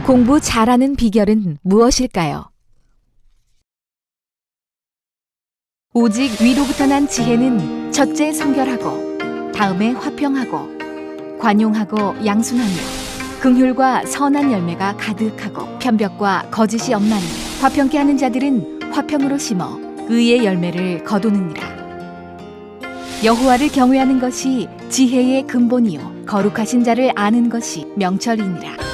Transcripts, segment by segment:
공부 잘하는 비결은 무엇일까요? 오직 위로부터 난 지혜는 첫째 성결하고, 다음에 화평하고, 관용하고 양순하며, 긍휼과 선한 열매가 가득하고, 편벽과 거짓이 없나니, 화평케 하는 자들은 화평으로 심어 의의 열매를 거두느니라. 여호와를 경외하는 것이 지혜의 근본이요 거룩하신 자를 아는 것이 명철이니라.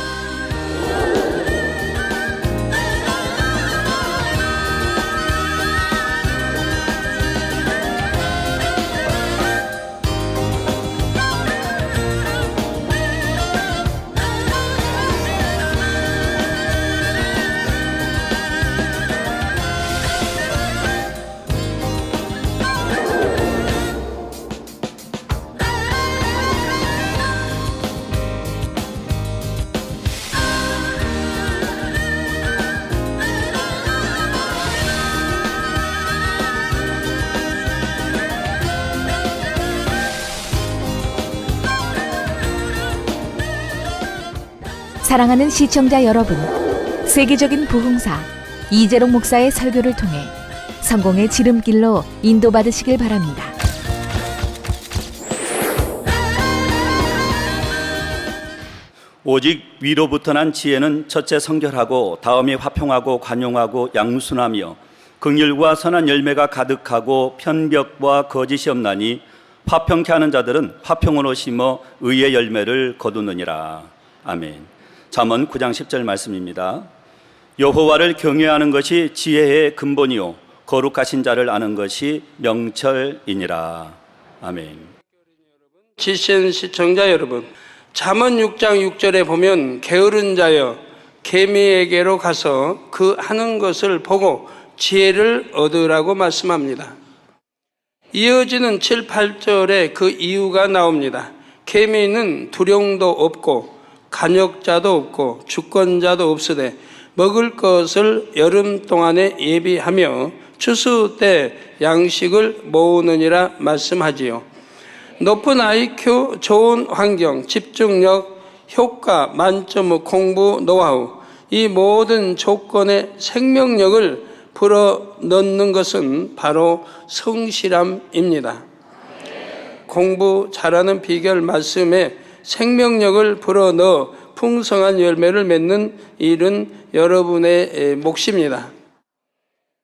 사랑하는 시청자 여러분, 세계적인 부흥사 이재록 목사의 설교를 통해 성공의 지름길로 인도받으시길 바랍니다. 오직 위로부터 난 지혜는 첫째 성결하고, 다음에 화평하고 관용하고 양순하며, 긍휼과 선한 열매가 가득하고, 편벽과 거짓이 없나니, 화평케 하는 자들은 화평으로 심어 의의 열매를 거두느니라. 아멘. 잠언 9장 10절 말씀입니다. 여호와를 경외하는 것이 지혜의 근본이요 거룩하신 자를 아는 것이 명철이니라. 아멘. 지신 시청자 여러분, 잠언 6장 6절에 보면 게으른 자여 개미에게로 가서 그 하는 것을 보고 지혜를 얻으라고 말씀합니다. 이어지는 7, 8절에 그 이유가 나옵니다. 개미는 두령도 없고 간역자도 없고 주권자도 없으되 먹을 것을 여름 동안에 예비하며 추수 때 양식을 모으느니라 말씀하지요. 높은 IQ, 좋은 환경, 집중력, 효과 만점의 공부 노하우, 이 모든 조건의 생명력을 불어넣는 것은 바로 성실함입니다. 공부 잘하는 비결 말씀에 생명력을 불어넣어 풍성한 열매를 맺는 일은 여러분의 몫입니다.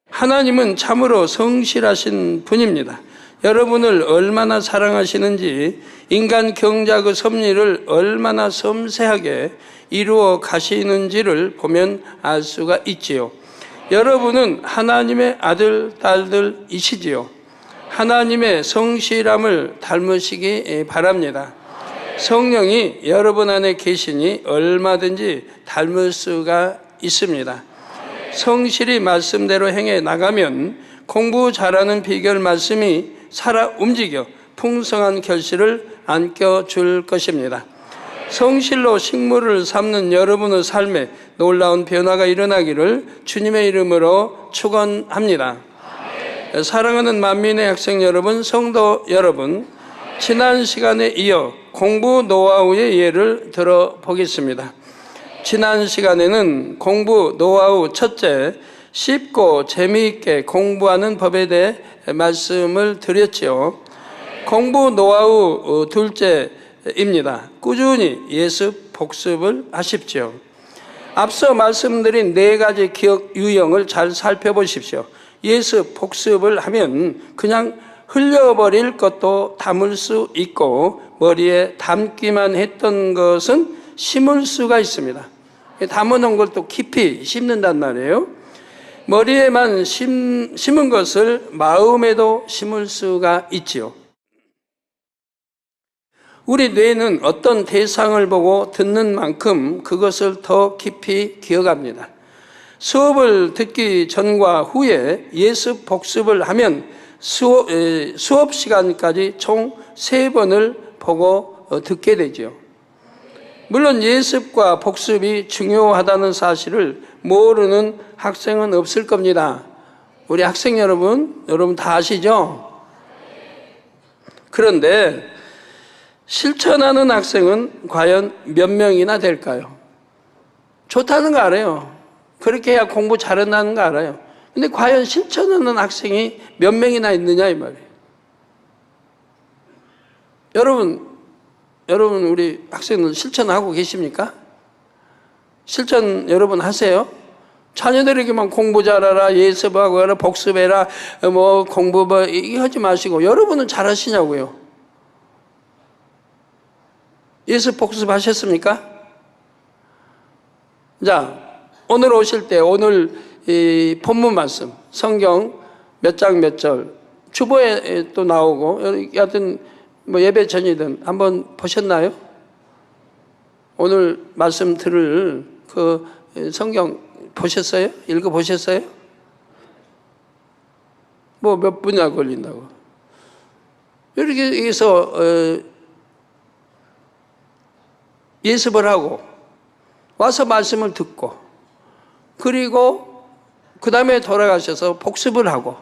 하나님은 참으로 성실하신 분입니다. 여러분을 얼마나 사랑하시는지, 인간 경작의 섭리를 얼마나 섬세하게 이루어 가시는지를 보면 알 수가 있지요. 여러분은 하나님의 아들, 딸들이시지요. 하나님의 성실함을 닮으시기 바랍니다. 성령이 여러분 안에 계시니 얼마든지 닮을 수가 있습니다. 성실히 말씀대로 행해 나가면 공부 잘하는 비결 말씀이 살아 움직여 풍성한 결실을 안겨줄 것입니다. 성실로 식물을 삶는 여러분의 삶에 놀라운 변화가 일어나기를 주님의 이름으로 축원합니다. 사랑하는 만민의 학생 여러분, 성도 여러분, 지난 시간에 이어 공부 노하우의 예를 들어보겠습니다. 지난 시간에는 공부 노하우 첫째, 쉽고 재미있게 공부하는 법에 대해 말씀을 드렸죠. 공부 노하우 둘째입니다. 꾸준히 예습, 복습을 하십시오. 앞서 말씀드린 4가지 기억 유형을 잘 살펴보십시오. 예습, 복습을 하면 그냥 흘려버릴 것도 담을 수 있고, 머리에 담기만 했던 것은 심을 수가 있습니다. 담아놓은 걸 또 깊이 심는단 말이에요. 머리에만 심은 것을 마음에도 심을 수가 있지요. 우리 뇌는 어떤 대상을 보고 듣는 만큼 그것을 더 깊이 기억합니다. 수업을 듣기 전과 후에 예습 복습을 하면 수업 시간까지 총 3번을 보고 듣게 되죠. 물론 예습과 복습이 중요하다는 사실을 모르는 학생은 없을 겁니다. 우리 학생 여러분 다 아시죠? 그런데 실천하는 학생은 과연 몇 명이나 될까요? 좋다는 거 알아요. 그렇게 해야 공부 잘한다는 거 알아요. 근데 과연 실천하는 학생이 몇 명이나 있느냐 이 말이에요. 여러분 우리 학생들 실천하고 계십니까? 실천 여러분 하세요? 자녀들에게만 공부 잘하라, 예습하고 하라, 복습해라, 뭐 공부 뭐 이거 하지 마시고 여러분은 잘하시냐고요? 예습 복습하셨습니까? 자, 오늘 오실 때 오늘 이 본문 말씀 성경 몇 장 몇 절 주보에 또 나오고 여하튼 뭐 예배 전이든 한번 보셨나요? 오늘 말씀 들을 그 성경 보셨어요? 읽어 보셨어요? 뭐 몇 분이나 걸린다고 이렇게 해서 예습을 하고 와서 말씀을 듣고 그리고 그 다음에 돌아가셔서 복습을 하고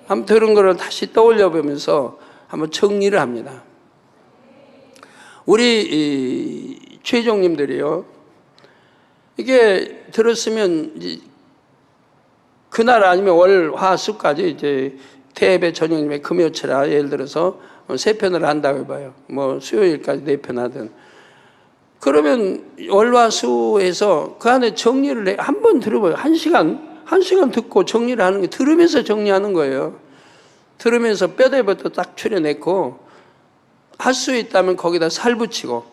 한번 들은 거를 다시 떠올려 보면서 한번 정리를 합니다. 우리 최종님들이요, 이게 들었으면 그날 아니면 월, 화, 수까지 이제 태배 전형님의 금요철아 예를 들어서 3편을 한다고 해봐요. 뭐 수요일까지 4편 하든. 그러면 월화수에서 그 안에 정리를 해. 한번 들어봐요. 한 시간 듣고 정리를 하는 게 들으면서 정리하는 거예요. 들으면서 뼈대부터 딱 추려내고 할 수 있다면 거기다 살 붙이고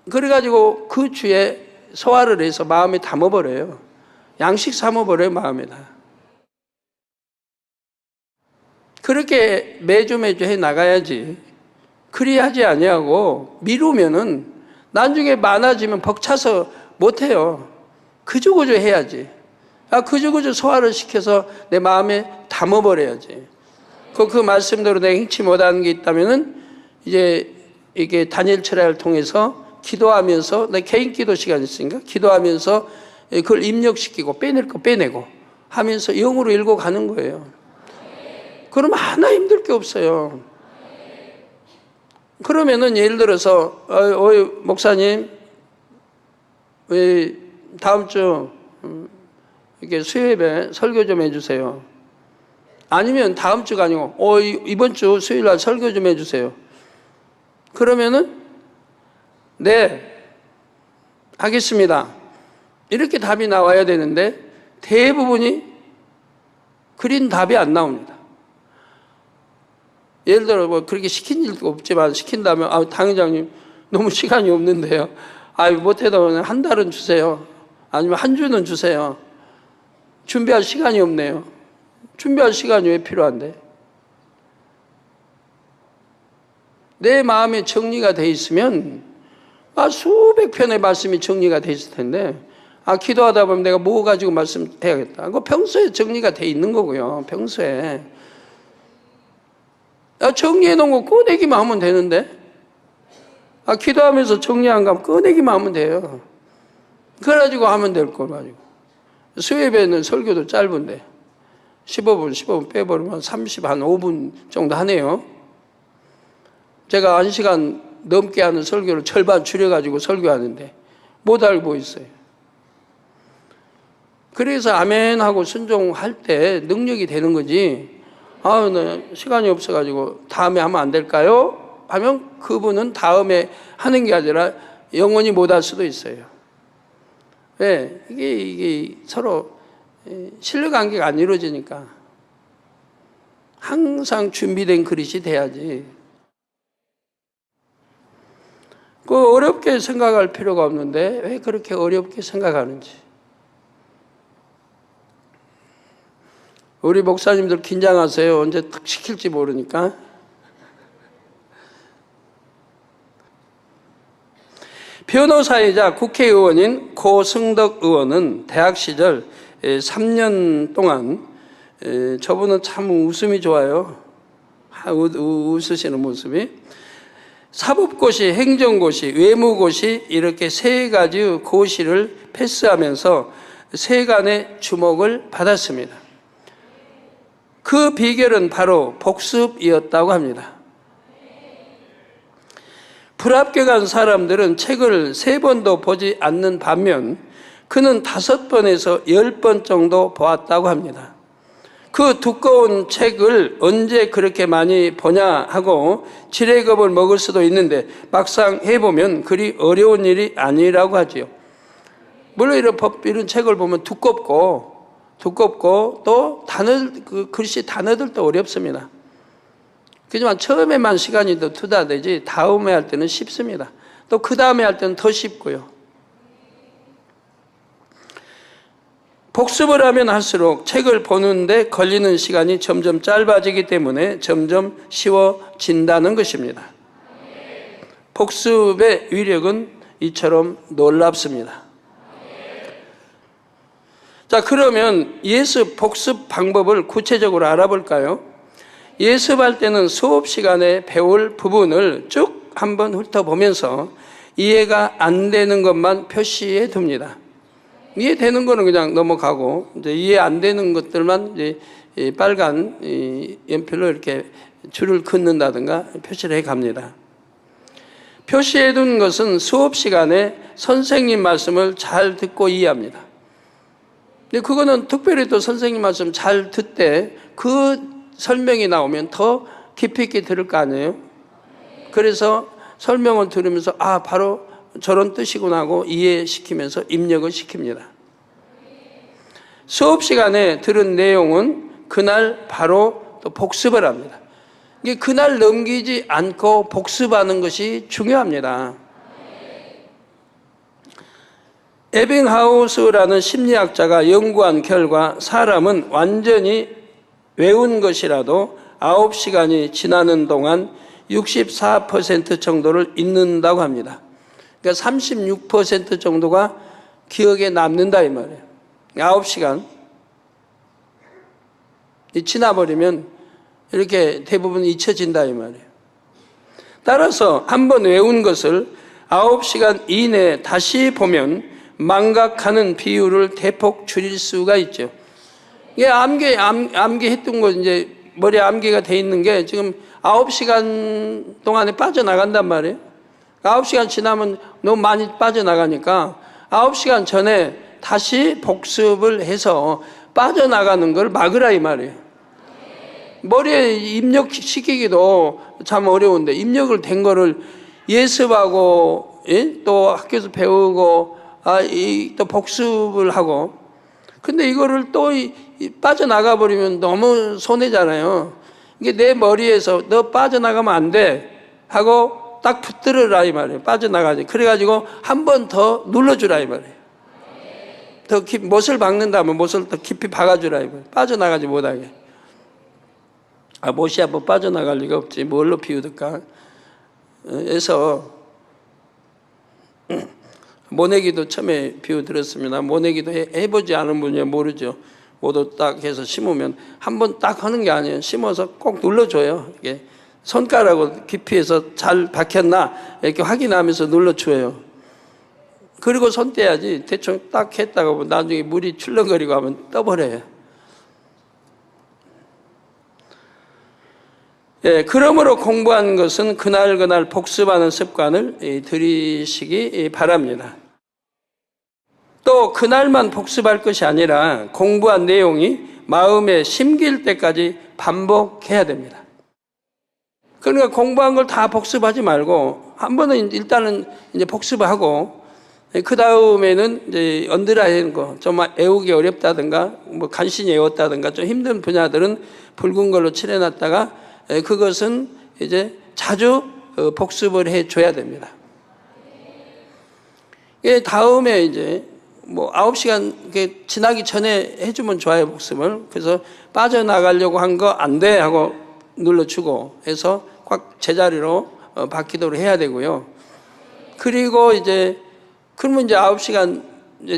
그래가지고 그 주에 소화를 해서 마음에 담아버려요. 양식 삼아버려요, 마음에다. 그렇게 매주 해 나가야지. 그리 하지 아니하고 미루면은 나중에 많아지면 벅차서 못해요. 그저그저 해야지. 그저그저 소화를 시켜서 내 마음에 담아버려야지. 그 말씀대로 내가 행치 못하는 게 있다면은 이제 이게 다니엘 철학을 통해서 기도하면서 내 개인 기도 시간이 있으니까 기도하면서 그걸 입력시키고 빼낼 거 빼내고 하면서 영으로 읽고 가는 거예요. 그러면 하나 힘들 게 없어요. 그러면은 예를 들어서 목사님 왜 다음 주 이렇게 수요예배 설교 좀 해주세요. 아니면 다음 주가 아니고 이번 주 수요일 날 설교 좀 해주세요. 그러면은 네 하겠습니다. 이렇게 답이 나와야 되는데 대부분이 그린 답이 안 나옵니다. 예를 들어 뭐 그렇게 시킨 일도 없지만 시킨다면 당회장님 너무 시간이 없는데요. 못해도 한 달은 주세요. 아니면 한 주는 주세요. 준비할 시간이 없네요. 준비할 시간이 왜 필요한데? 내 마음에 정리가 돼 있으면 수백 편의 말씀이 정리가 돼 있을 텐데 기도하다 보면 내가 뭐 가지고 말씀해야겠다. 그거 평소에 정리가 돼 있는 거고요. 평소에 정리해 놓은 거 꺼내기만 하면 되는데 기도하면서 정리 안 가면 꺼내기만 하면 돼요. 그래가지고 하면 될 걸 가지고. 수요예배는 설교도 짧은데 15분 빼버리면 5분 정도 하네요. 제가 1시간 넘게 하는 설교를 절반 줄여가지고 설교하는데 못 알고 있어요. 그래서 아멘 하고 순종할 때 능력이 되는 거지. 나 시간이 없어가지고 다음에 하면 안 될까요? 하면 그분은 다음에 하는 게 아니라 영원히 못 할 수도 있어요. 왜? 이게 서로 신뢰관계가 안 이루어지니까 항상 준비된 그릇이 돼야지. 어렵게 생각할 필요가 없는데 왜 그렇게 어렵게 생각하는지. 우리 목사님들 긴장하세요. 언제 탁 시킬지 모르니까. 변호사이자 국회의원인 고승덕 의원은 대학 시절 3년 동안 저분은 참 웃음이 좋아요. 웃으시는 모습이. 사법고시, 행정고시, 외무고시 이렇게 3가지 고시를 패스하면서 세간의 주목을 받았습니다. 그 비결은 바로 복습이었다고 합니다. 불합격한 사람들은 책을 3번도 보지 않는 반면 그는 5번에서 10번 정도 보았다고 합니다. 그 두꺼운 책을 언제 그렇게 많이 보냐 하고 지레겁을 먹을 수도 있는데 막상 해보면 그리 어려운 일이 아니라고 하지요. 물론 이런 책을 보면 두껍고 또 글씨 단어들도 어렵습니다. 그렇지만 처음에만 시간이 더 투자되지 다음에 할 때는 쉽습니다. 또 그 다음에 할 때는 더 쉽고요. 복습을 하면 할수록 책을 보는데 걸리는 시간이 점점 짧아지기 때문에 점점 쉬워진다는 것입니다. 복습의 위력은 이처럼 놀랍습니다. 자, 그러면 예습, 복습 방법을 구체적으로 알아볼까요? 예습할 때는 수업 시간에 배울 부분을 쭉 한번 훑어보면서 이해가 안 되는 것만 표시해 둡니다. 이해되는 거는 그냥 넘어가고, 이제 이해 안 되는 것들만 이제 빨간 연필로 이렇게 줄을 긋는다든가 표시를 해 갑니다. 표시해 둔 것은 수업 시간에 선생님 말씀을 잘 듣고 이해합니다. 근데 그거는 특별히 또 선생님 말씀 잘 듣되 그 설명이 나오면 더 깊이 있게 들을 거 아니에요? 그래서 설명을 들으면서 바로 저런 뜻이구나 하고 이해시키면서 입력을 시킵니다. 수업 시간에 들은 내용은 그날 바로 또 복습을 합니다. 이게 그날 넘기지 않고 복습하는 것이 중요합니다. 에빙하우스라는 심리학자가 연구한 결과 사람은 완전히 외운 것이라도 9시간이 지나는 동안 64% 정도를 잊는다고 합니다. 그러니까 36% 정도가 기억에 남는다 이 말이에요. 9시간 지나버리면 이렇게 대부분 잊혀진다 이 말이에요. 따라서 한번 외운 것을 9시간 이내에 다시 보면 망각하는 비율을 대폭 줄일 수가 있죠. 이게 암기했던 거 이제 머리에 암기가 돼 있는 게 지금 9시간 동안에 빠져나간단 말이에요. 9시간 지나면 너무 많이 빠져나가니까 9시간 전에 다시 복습을 해서 빠져나가는 걸 막으라 이 말이에요. 머리에 입력시키기도 참 어려운데 입력을 된 거를 예습하고 또 학교에서 배우고 또 복습을 하고 근데 이거를 또 빠져나가 버리면 너무 손해잖아요. 이게 내 머리에서 너 빠져나가면 안 돼 하고 딱 붙들어라 이 말이에요. 빠져나가지. 그래가지고 한 번 더 눌러주라 이 말이에요. 더 깊이 못을 박는다면 못을 더 깊이 박아주라 이 말이에요. 빠져나가지 못하게. 못이 한번 빠져나갈 리가 없지. 뭘로 비우든가. 그래서 모내기도 처음에 비유드렸습니다. 모내기도 해보지 않은 분이 모르죠. 모두 딱 해서 심으면 한 번 딱 하는 게 아니에요. 심어서 꼭 눌러줘요. 이게 손가락으로 깊이 해서 잘 박혔나 이렇게 확인하면서 눌러줘요. 그리고 손 떼야지 대충 딱 했다가 보면 나중에 물이 출렁거리고 하면 떠버려요. 그러므로 공부한 것은 그날 복습하는 습관을 들이시기 바랍니다. 또 그날만 복습할 것이 아니라 공부한 내용이 마음에 심길 때까지 반복해야 됩니다. 그러니까 공부한 걸 다 복습하지 말고 한 번은 일단은 이제 복습을 하고 그 다음에는 이제 언더라인 거, 좀 외우기 어렵다든가 뭐 간신히 외웠다든가 좀 힘든 분야들은 붉은 걸로 칠해놨다가 그것은 이제 자주 복습을 해줘야 됩니다. 다음에 이제 뭐 9시간 지나기 전에 해주면 좋아요, 복습을. 그래서 빠져나가려고 한 거 안 돼 하고 눌러주고 해서 꽉 제자리로 바뀌도록 해야 되고요. 그리고 이제 그러면 이제 9시간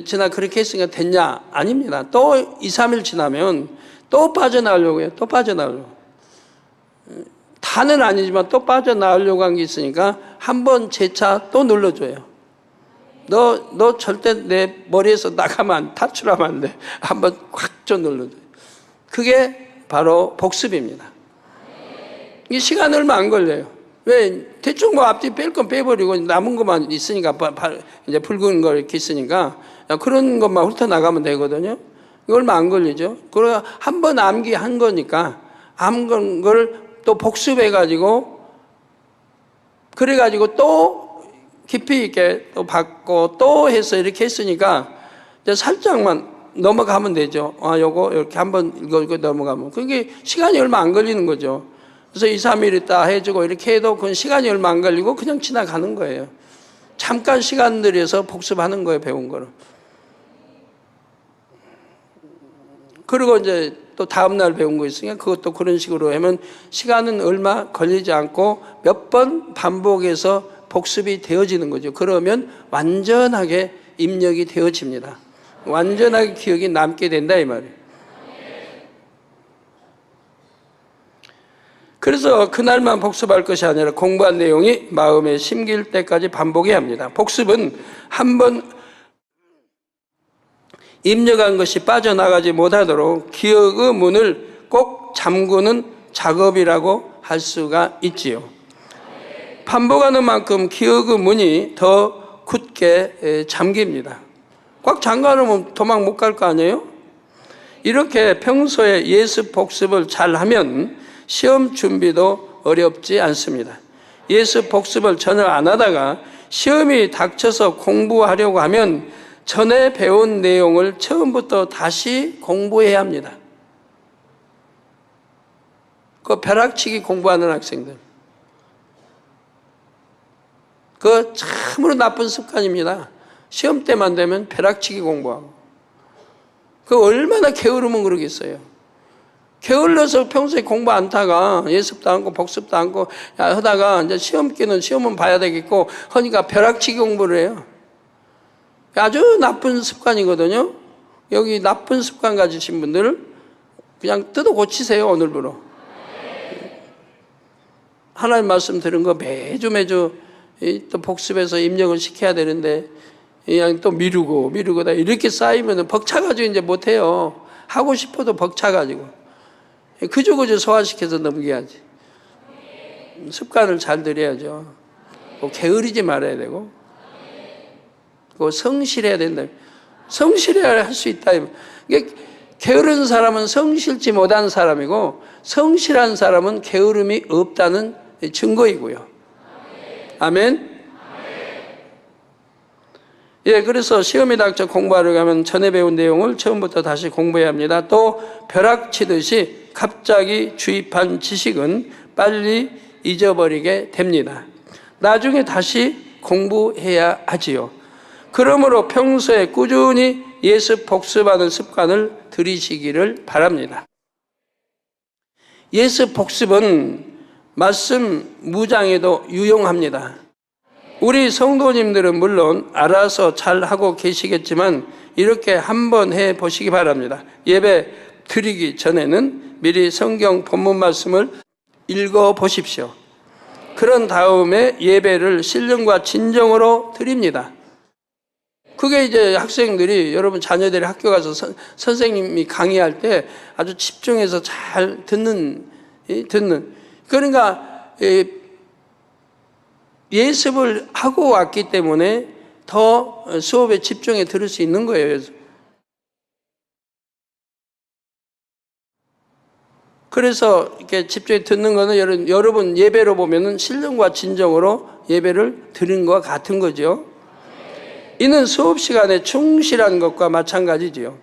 지나 그렇게 했으니까 됐냐? 아닙니다. 또 2, 3일 지나면 또 빠져나가려고 해요. 또 빠져나가려고. 다는 아니지만 또 빠져나가려고 한 게 있으니까 한 번 재차 또 눌러줘요. 너 절대 내 머리에서 나가면 탈출하면 안 돼. 한 번 꽉 좀 눌러줘요. 그게 바로 복습입니다. 이 시간 얼마 안 걸려요. 왜 대충 뭐 앞뒤 뺄 건 빼버리고 남은 것만 있으니까 이제 붉은 거 이렇게 있으니까 그런 것만 훑어 나가면 되거든요. 이거 얼마 안 걸리죠. 그리고 한 번 암기한 거니까 암긴 걸 또 복습해 가지고 그래가지고 또 깊이 있게 또 받고 또 해서 이렇게 했으니까 이제 살짝만 넘어가면 되죠. 요거 이렇게 한번 이거 넘어가면 그게 시간이 얼마 안 걸리는 거죠. 그래서 2, 3일 있다 해주고 이렇게 해도 그건 시간이 얼마 안 걸리고 그냥 지나가는 거예요. 잠깐 시간 들여서 복습하는 거예요, 배운 거를. 그리고 이제 또 다음날 배운 거 있으니까 그것도 그런 식으로 하면 시간은 얼마 걸리지 않고 몇 번 반복해서 복습이 되어지는 거죠. 그러면 완전하게 입력이 되어집니다. 완전하게 기억이 남게 된다 이 말이에요. 그래서 그날만 복습할 것이 아니라 공부한 내용이 마음에 심길 때까지 반복해야 합니다. 복습은 한번 입력한 것이 빠져나가지 못하도록 기억의 문을 꼭 잠그는 작업이라고 할 수가 있지요. 반복하는 만큼 기억의 문이 더 굳게 잠깁니다. 꽉 잠가놓으면 도망 못 갈 거 아니에요? 이렇게 평소에 예습 복습을 잘하면 시험 준비도 어렵지 않습니다. 예습 복습을 전혀 안 하다가 시험이 닥쳐서 공부하려고 하면 전에 배운 내용을 처음부터 다시 공부해야 합니다. 그 벼락치기 공부하는 학생들. 그거 참으로 나쁜 습관입니다. 시험 때만 되면 벼락치기 공부하고. 그 얼마나 게으르면 그러겠어요. 게을러서 평소에 공부 안 하다가 예습도 않고 복습도 않고 하다가 이제 시험 기는 시험은 봐야 되겠고 하니까 벼락치기 공부를 해요. 아주 나쁜 습관이거든요. 여기 나쁜 습관 가지신 분들을 그냥 뜯어 고치세요, 오늘부로. 하나님 말씀 들은 거 매주 또 복습해서 입력을 시켜야 되는데 그냥 또 미루고 다 이렇게 쌓이면 벅차가지고 이제 못해요. 하고 싶어도 벅차가지고. 그저 소화시켜서 넘겨야지. 습관을 잘 들여야죠. 게으르지 말아야 되고. 성실해야 된다. 성실해야 할 수 있다. 게으른 사람은 성실지 못한 사람이고 성실한 사람은 게으름이 없다는 증거이고요. 아멘. 예, 그래서 시험이 닥쳐 공부하려고 하면 전에 배운 내용을 처음부터 다시 공부해야 합니다. 또 벼락치듯이 갑자기 주입한 지식은 빨리 잊어버리게 됩니다. 나중에 다시 공부해야 하지요. 그러므로 평소에 꾸준히 예습 복습하는 습관을 들이시기를 바랍니다. 예습 복습은 말씀 무장에도 유용합니다. 우리 성도님들은 물론 알아서 잘 하고 계시겠지만 이렇게 한번 해 보시기 바랍니다. 예배 드리기 전에는 미리 성경 본문 말씀을 읽어 보십시오. 그런 다음에 예배를 신령과 진정으로 드립니다. 그게 이제 학생들이 여러분 자녀들이 학교 가서 선생님이 강의할 때 아주 집중해서 잘 듣는 그러니까 예습을 하고 왔기 때문에 더 수업에 집중해 들을 수 있는 거예요. 그래서 이렇게 집중해 듣는 거는 여러분 예배로 보면은 신령과 진정으로 예배를 드린 것과 같은 거죠. 이는 수업 시간에 충실한 것과 마찬가지지요.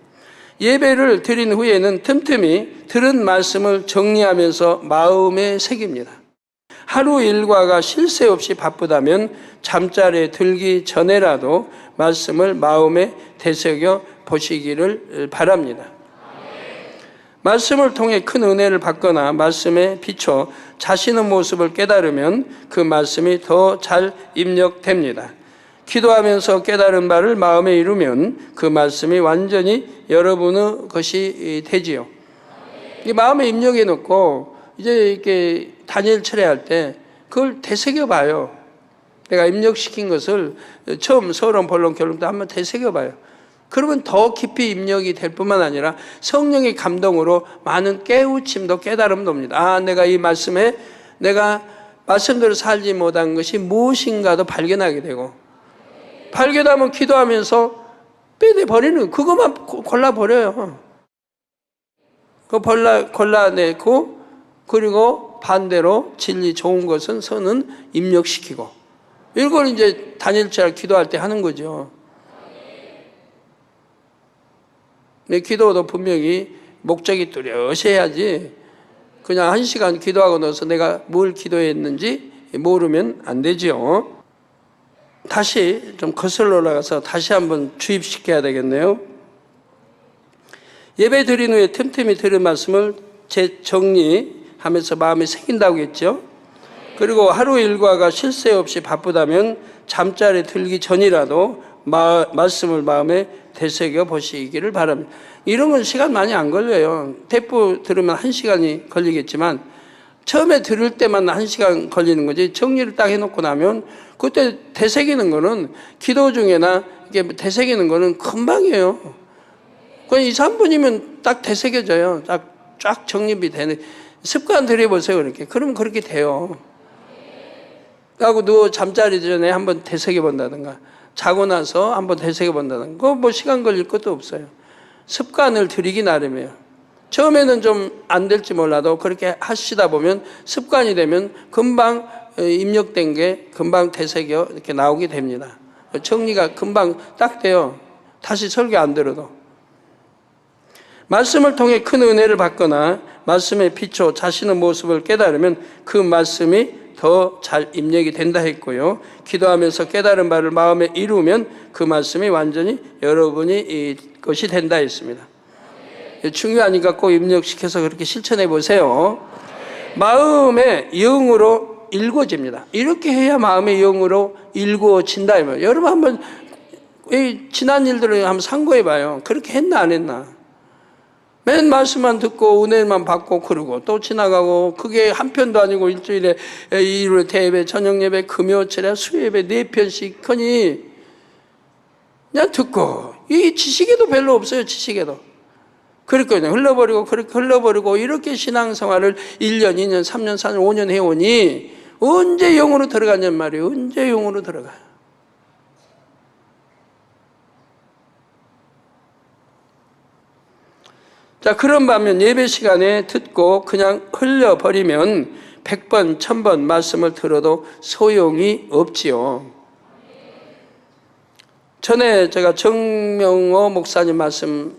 예배를 드린 후에는 틈틈이 들은 말씀을 정리하면서 마음에 새깁니다. 하루 일과가 쉴 새 없이 바쁘다면 잠자리에 들기 전에라도 말씀을 마음에 되새겨 보시기를 바랍니다. 말씀을 통해 큰 은혜를 받거나 말씀에 비춰 자신의 모습을 깨달으면 그 말씀이 더 잘 입력됩니다. 기도하면서 깨달은 바를 마음에 이루면 그 말씀이 완전히 여러분의 것이 되지요. 이 마음에 입력해 놓고 이제 이렇게 다니엘 철회할 때 그걸 되새겨 봐요. 내가 입력시킨 것을 처음 서론, 본론, 결론 때 한번 되새겨 봐요. 그러면 더 깊이 입력이 될 뿐만 아니라 성령의 감동으로 많은 깨우침도 깨달음도 옵니다. 내가 이 말씀에 내가 말씀대로 살지 못한 것이 무엇인가도 발견하게 되고, 발견하면 기도하면서 빼내버리는, 그것만 골라버려요. 골라내고, 그리고 반대로 진리 좋은 것은 선은 입력시키고, 이걸 이제 다니엘처럼 기도할 때 하는 거죠. 내 기도도 분명히 목적이 뚜렷해야지 그냥 1시간 기도하고 나서 내가 뭘 기도했는지 모르면 안 되죠. 다시 좀 거슬러 올라가서 다시 한번 주입시켜야 되겠네요. 예배 드린 후에 틈틈이 들은 말씀을 재정리하면서 마음에 새긴다고 했죠. 그리고 하루 일과가 쉴 새 없이 바쁘다면 잠자리에 들기 전이라도 말씀을 마음에 되새겨 보시기를 바랍니다. 이런 건 시간 많이 안 걸려요. 대포 들으면 1시간이 걸리겠지만 처음에 들을 때만 1시간 걸리는 거지, 정리를 딱 해놓고 나면 그때 되새기는 거는, 기도 중에나 이게 되새기는 거는 금방이에요. 그냥 2, 3분이면 딱 되새겨져요. 쫙 정립이 되는 습관 들여보세요. 그렇게. 그러면 그렇게 돼요. 하고 누워 잠자리 전에 한번 되새겨 본다든가, 자고 나서 한번 되새겨 본다든가, 그거 뭐 시간 걸릴 것도 없어요. 습관을 들이기 나름이에요. 처음에는 좀 안 될지 몰라도 그렇게 하시다 보면 습관이 되면 금방 입력된 게 금방 되새겨 이렇게 나오게 됩니다. 정리가 금방 딱 돼요. 다시 설교 안 들어도. 말씀을 통해 큰 은혜를 받거나 말씀에 비춰 자신의 모습을 깨달으면 그 말씀이 더 잘 입력이 된다 했고요. 기도하면서 깨달은 바를 마음에 이루면 그 말씀이 완전히 여러분이 것이 된다 했습니다. 중요하니까 꼭 입력시켜서 그렇게 실천해 보세요. 마음의 영으로 일궈집니다. 이렇게 해야 마음의 영으로 일궈진다. 여러분 한번 지난 일들을 한번 상고해 봐요. 그렇게 했나 안 했나? 맨 말씀만 듣고 은혜만 받고 그러고 또 지나가고, 그게 한 편도 아니고 일주일에 일요일 대예배, 저녁 예배, 금요일에 수요예배 4편씩 하니 그냥 듣고, 이 지식에도 별로 없어요. 지식에도. 그렇게 그냥 흘러버리고 그렇게 흘러버리고, 이렇게 신앙생활을 1년, 2년, 3년, 4년, 5년 해오니 언제 영으로 들어가냔 말이에요. 언제 영으로 들어가요. 자, 그런 반면 예배 시간에 듣고 그냥 흘려버리면 100번, 1000번 말씀을 들어도 소용이 없지요. 전에 제가 정명호 목사님 말씀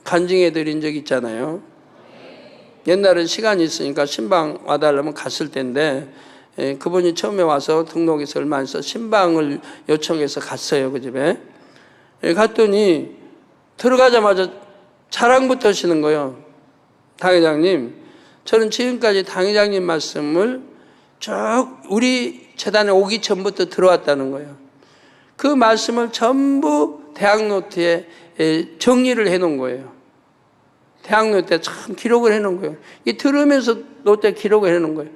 간증해 드린 적 있잖아요. 옛날엔 시간이 있으니까 신방 와달라면 갔을 텐데, 그분이 처음에 와서 등록해서 얼마 안 해서 신방을 요청해서 갔어요. 그 집에. 갔더니 들어가자마자 자랑부터 하시는 거예요. 당 회장님, 저는 지금까지 당 회장님 말씀을 쭉 우리 재단에 오기 전부터 들어왔다는 거예요. 그 말씀을 전부 대학노트에 정리를 해놓은 거예요. 대학노트에 참 기록을 해놓은 거예요. 이 들으면서 노트에 기록을 해놓은 거예요.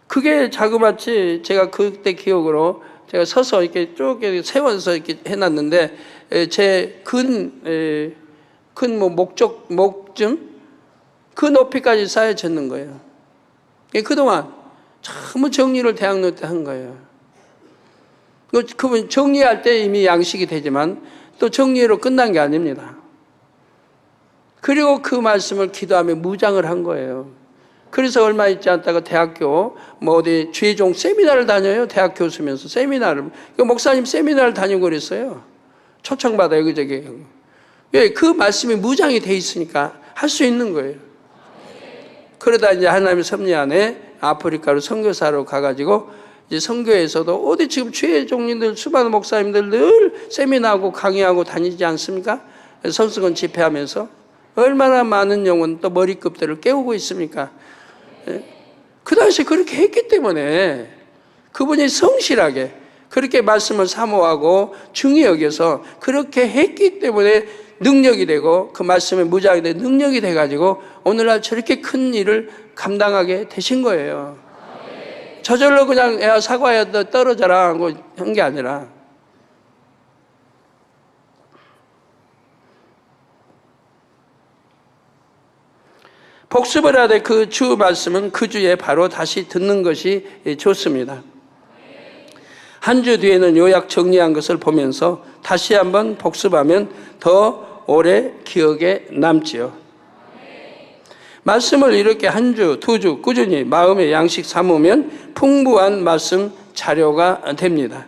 그게 자그마치 제가 그때 기억으로 제가 서서 이렇게 쭉 세워서 이렇게 해놨는데, 제 큰 목쯤 그 높이까지 쌓여졌는 거예요. 그동안 전부 정리를 대학노트 때 한 거예요. 그분 정리할 때 이미 양식이 되지만 또 정리로 끝난 게 아닙니다. 그리고 그 말씀을 기도하며 무장을 한 거예요. 그래서 얼마 있지 않다가 대학교 어디 주의종 세미나를 다녀요. 대학 교수면서 세미나를. 목사님 세미나를 다니고 그랬어요. 초청받아 여기저기. 왜? 그 말씀이 무장이 돼 있으니까 할 수 있는 거예요. 그러다 이제 하나님의 섭리 안에 아프리카로 선교사로 가가지고, 이제 선교에서도 어디 지금 주의 종님들, 수많은 목사님들 늘 세미나하고 강의하고 다니지 않습니까? 선수권 집회하면서 얼마나 많은 영혼 또 머리급들을 깨우고 있습니까? 그 당시 그렇게 했기 때문에 그분이 성실하게 그렇게 말씀을 사모하고 중히 여겨서 그렇게 했기 때문에 능력이 되고, 그 말씀에 무장이 돼 능력이 돼가지고 오늘날 저렇게 큰 일을 감당하게 되신 거예요. 저절로 그냥 야 사과야 너 떨어져라 하고 한 게 아니라, 복습을 하되 그 주 말씀은 그 주에 바로 다시 듣는 것이 좋습니다. 한 주 뒤에는 요약 정리한 것을 보면서 다시 한번 복습하면 더 오래 기억에 남지요. 말씀을 이렇게 한 주, 두 주 꾸준히 마음의 양식 삼으면 풍부한 말씀 자료가 됩니다.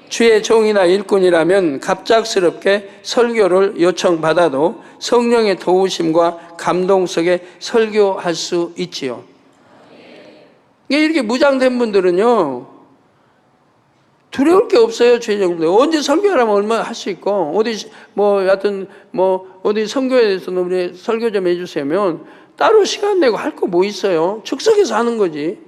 주의 종이나 일꾼이라면 갑작스럽게 설교를 요청받아도 성령의 도우심과 감동 속에 설교할 수 있지요. 이렇게 무장된 분들은요, 두려울 게 없어요. 주의 종들 언제 설교하라면 얼마나 할 수 있고, 어디 어디 선교에서는 우리 설교 좀 해주세요. 따로 시간 내고 할 거 뭐 있어요? 즉석에서 하는 거지.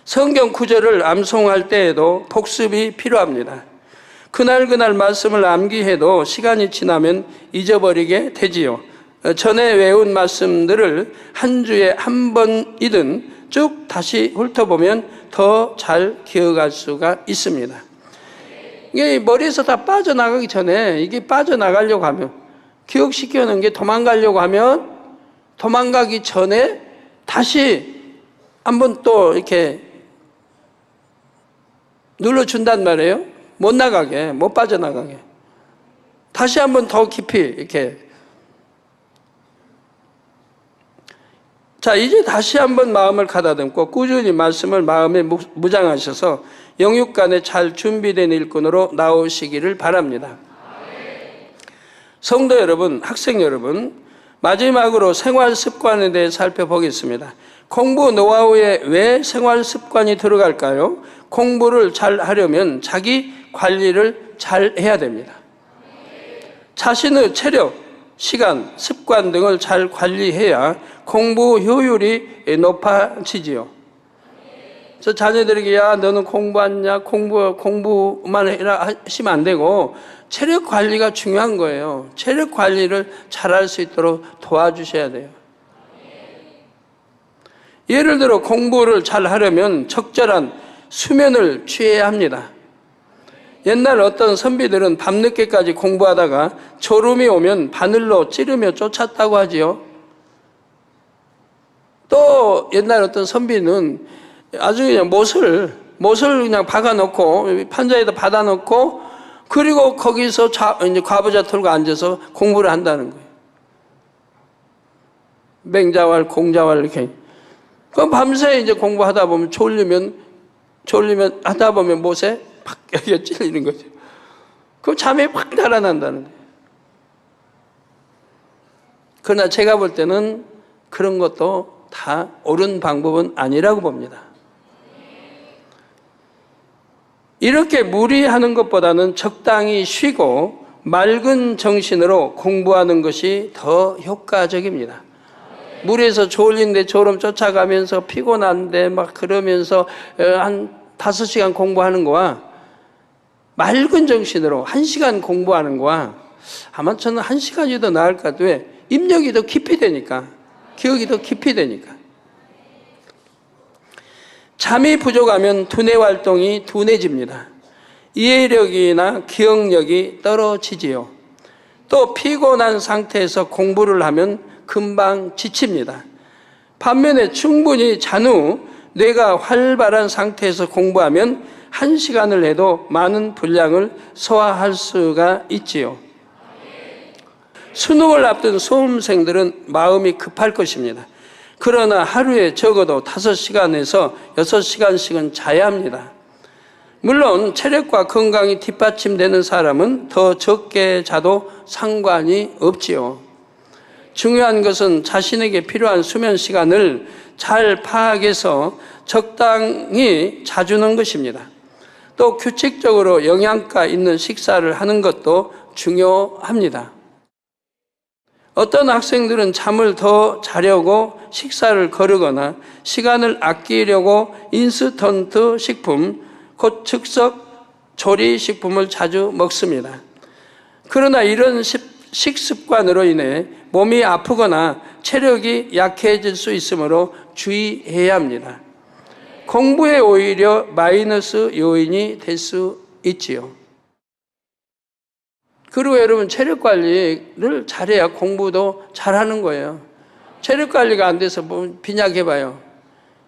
성경 구절을 암송할 때에도 복습이 필요합니다. 그날 말씀을 암기해도 시간이 지나면 잊어버리게 되지요. 전에 외운 말씀들을 한 주에 한 번이든 쭉 다시 훑어보면 더 잘 기억할 수가 있습니다. 이게 머리에서 다 빠져나가기 전에, 이게 빠져나가려고 하면, 기억시켜놓은 게 도망가려고 하면 도망가기 전에 다시 한번 또 이렇게 눌러준단 말이에요. 못 나가게, 못 빠져나가게. 다시 한번 더 깊이 이렇게. 자, 이제 다시 한번 마음을 가다듬고 꾸준히 말씀을 마음에 무장하셔서 영육간에 잘 준비된 일꾼으로 나오시기를 바랍니다. 성도 여러분, 학생 여러분, 마지막으로 생활 습관에 대해 살펴보겠습니다. 공부 노하우에 왜 생활 습관이 들어갈까요? 공부를 잘 하려면 자기 관리를 잘 해야 됩니다. 자신의 체력, 시간, 습관 등을 잘 관리해야 공부 효율이 높아지지요. 저 자녀들에게, 야, 너는 공부하냐? 공부만 해라 하시면 안 되고, 체력 관리가 중요한 거예요. 체력 관리를 잘할 수 있도록 도와주셔야 돼요. 예를 들어 공부를 잘 하려면 적절한 수면을 취해야 합니다. 옛날 어떤 선비들은 밤늦게까지 공부하다가 졸음이 오면 바늘로 찌르며 쫓았다고 하지요. 또 옛날 어떤 선비는 아주 그냥 못을 그냥 박아놓고 판자에다 받아놓고, 그리고 거기서 이제 과부자 털고 앉아서 공부를 한다는 거예요. 맹자왈, 공자왈 이렇게. 그럼 밤새 이제 공부하다 보면 졸리면 하다 보면 못에 팍 여기가 찔리는 거죠. 그럼 잠이 확 달아난다는 거예요. 그러나 제가 볼 때는 그런 것도 다 옳은 방법은 아니라고 봅니다. 이렇게 무리하는 것보다는 적당히 쉬고 맑은 정신으로 공부하는 것이 더 효과적입니다. 무리해서 졸린데 졸음 쫓아가면서 피곤한데 막 그러면서 한 5시간 공부하는 거와 맑은 정신으로 1시간 공부하는 거와, 아마 저는 1시간이 더 나을 것 같아요. 왜? 입력이 더 깊이 되니까, 기억이 더 깊이 되니까. 잠이 부족하면 두뇌 활동이 둔해집니다. 이해력이나 기억력이 떨어지지요. 또 피곤한 상태에서 공부를 하면 금방 지칩니다. 반면에 충분히 잔 후 뇌가 활발한 상태에서 공부하면 1시간을 해도 많은 분량을 소화할 수가 있지요. 수능을 앞둔 수험생들은 마음이 급할 것입니다. 그러나 하루에 적어도 5시간에서 6시간씩은 자야 합니다. 물론 체력과 건강이 뒷받침되는 사람은 더 적게 자도 상관이 없지요. 중요한 것은 자신에게 필요한 수면 시간을 잘 파악해서 적당히 자주는 것입니다. 또 규칙적으로 영양가 있는 식사를 하는 것도 중요합니다. 어떤 학생들은 잠을 더 자려고 식사를 거르거나 시간을 아끼려고 인스턴트 식품, 곧 즉석 조리 식품을 자주 먹습니다. 그러나 이런 식습관으로 인해 몸이 아프거나 체력이 약해질 수 있으므로 주의해야 합니다. 공부에 오히려 마이너스 요인이 될 수 있지요. 그리고 여러분 체력 관리를 잘해야 공부도 잘하는 거예요. 체력 관리가 안 돼서 뭐 빈약해봐요.